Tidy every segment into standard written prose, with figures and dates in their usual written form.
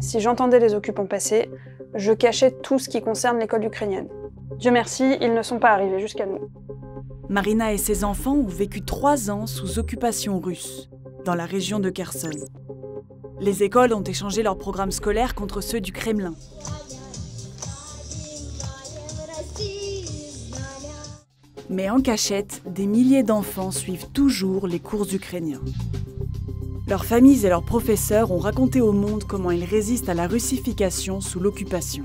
Si j'entendais les occupants passer, je cachais tout ce qui concerne l'école ukrainienne. Dieu merci, ils ne sont pas arrivés jusqu'à nous. Marina et ses enfants ont vécu 3 ans sous occupation russe, dans la région de Kherson. Les écoles ont échangé leurs programmes scolaires contre ceux du Kremlin. Mais en cachette, des milliers d'enfants suivent toujours les cours ukrainiens. Leurs familles et leurs professeurs ont raconté au monde comment ils résistent à la russification sous l'occupation.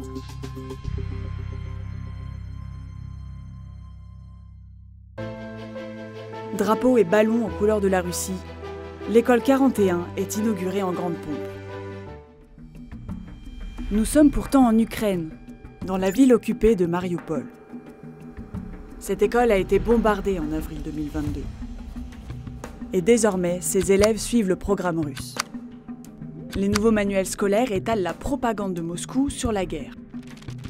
Drapeaux et ballons aux couleurs de la Russie, l'école 41 est inaugurée en grande pompe. Nous sommes pourtant en Ukraine, dans la ville occupée de Mariupol. Cette école a été bombardée en avril 2022. Et désormais, ses élèves suivent le programme russe. Les nouveaux manuels scolaires étalent la propagande de Moscou sur la guerre.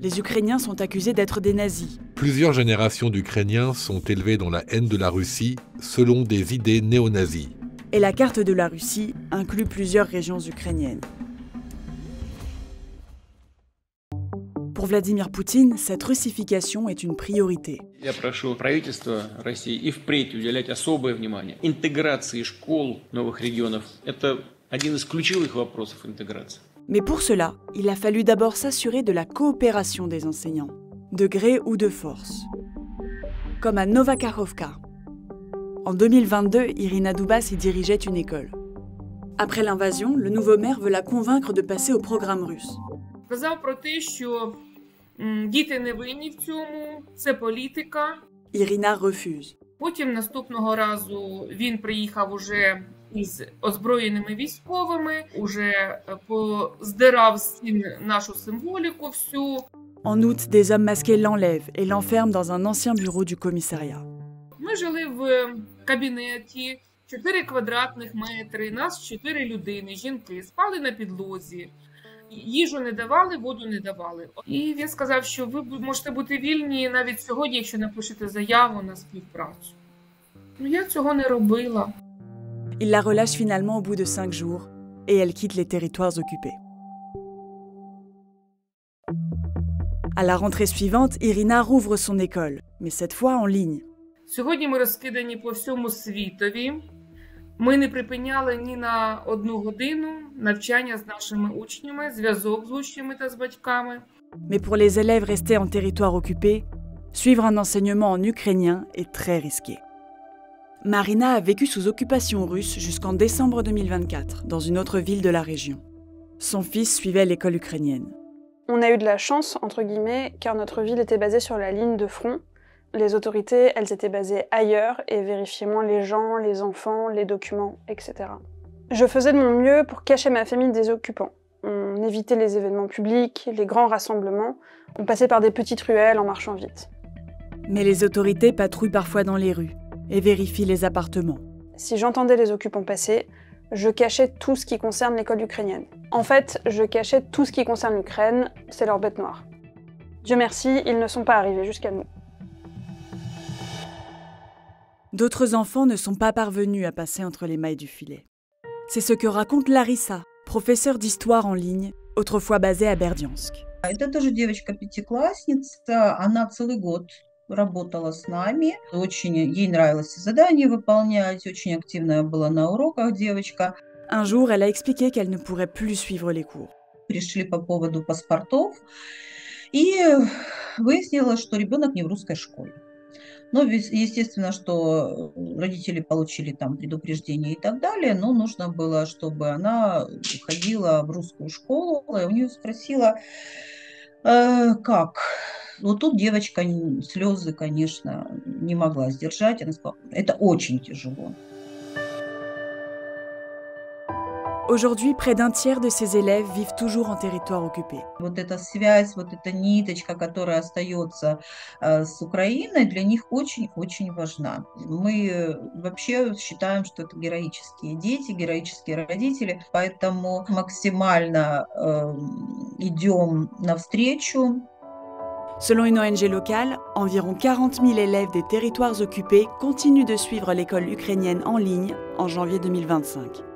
Les Ukrainiens sont accusés d'être des nazis. Plusieurs générations d'Ukrainiens sont élevés dans la haine de la Russie selon des idées néo-nazies. Et la carte de la Russie inclut plusieurs régions ukrainiennes. Pour Vladimir Poutine, cette russification est une priorité. Я прошу правительство России и впредь уделять особое внимание интеграции школ новых регионов. Это один из ключевых вопросов интеграции. Mais pour cela, il a fallu d'abord s'assurer de la coopération des enseignants, de gré ou de force. Comme à Novakakhovka. En 2022, Irina Dubas y dirigeait une école. Après l'invasion, le nouveau maire veut la convaincre de passer au programme russe. Казав про те, що діти не винні в цьому, це політика. Irina refuse. Потім наступного разу він приїхав уже із озброєними військовими, уже поздирав всім нашу символіку всю. En août, des hommes masqués l'enlèvent et l'enferment dans un ancien bureau du commissariat. Ми жили в кабінеті, 4 квадратних метри, нас 4 людини, жінки, спали на підлозі. Їжу не давали, воду не давали. І він сказав, що ви можете бути вільні навіть сьогодні, якщо напишете заяву на співпрацю. Ну, я цього не робила. Il la relâche finalement au bout de 5 jours et elle quitte les territoires occupés. À la rentrée suivante, Irina rouvre son école, mais cette fois en ligne. Сьогодні ми розкидані по всьому світові. Ми не припиняли ні на 1 годину навчання з нашими учнями, зв'язок з учнями та з батьками. Mais pour les élèves restés en territoire occupé, suivre un enseignement en ukrainien est très risqué. Marina a vécu sous occupation russe jusqu'en décembre 2024, dans une autre ville de la région. Son fils suivait l'école ukrainienne. On a eu de la chance, entre guillemets, car notre ville était basée sur la ligne de front. Les autorités, elles étaient basées ailleurs et vérifiaient moins les gens, les enfants, les documents, etc. Je faisais de mon mieux pour cacher ma famille des occupants. On évitait les événements publics, les grands rassemblements. On passait par des petites ruelles en marchant vite. Mais les autorités patrouillent parfois dans les rues et vérifient les appartements. Si j'entendais les occupants passer, je cachais tout ce qui concerne l'école ukrainienne. En fait, je cachais tout ce qui concerne l'Ukraine, c'est leur bête noire. Dieu merci, ils ne sont pas arrivés jusqu'à nous. D'autres enfants ne sont pas parvenus à passer entre les mailles du filet. C'est ce que raconte Larissa, professeure d'histoire en ligne, autrefois basée à Berdiansk. Это тоже девочка-пятиклассница, она целый год работала с нами. Очень ей нравилось задания выполнять, очень активная была на уроках девочка. Un jour, elle a expliqué qu'elle ne pourrait plus suivre les cours. Пришли по поводу паспортов, и выяснилось, что ребенок не в русской школе. Ну, естественно, что родители получили там предупреждение и так далее, но нужно было, чтобы она ходила в русскую школу. Я у нее спросила, как? Вот тут девочка слезы, конечно, не могла сдержать. Она сказала, это очень тяжело. Aujourd'hui, près d'un tiers de ces élèves vivent toujours en territoire occupé. Вот эта связь, вот эта ниточка, которая остается с Украиной, для них очень-очень важна. Мы вообще считаем, что это героические дети, героические родители, поэтому максимально идем навстречу. Selon une ONG locale, environ 40 000 élèves des territoires occupés continuent de suivre l'école ukrainienne en ligne en janvier 2025.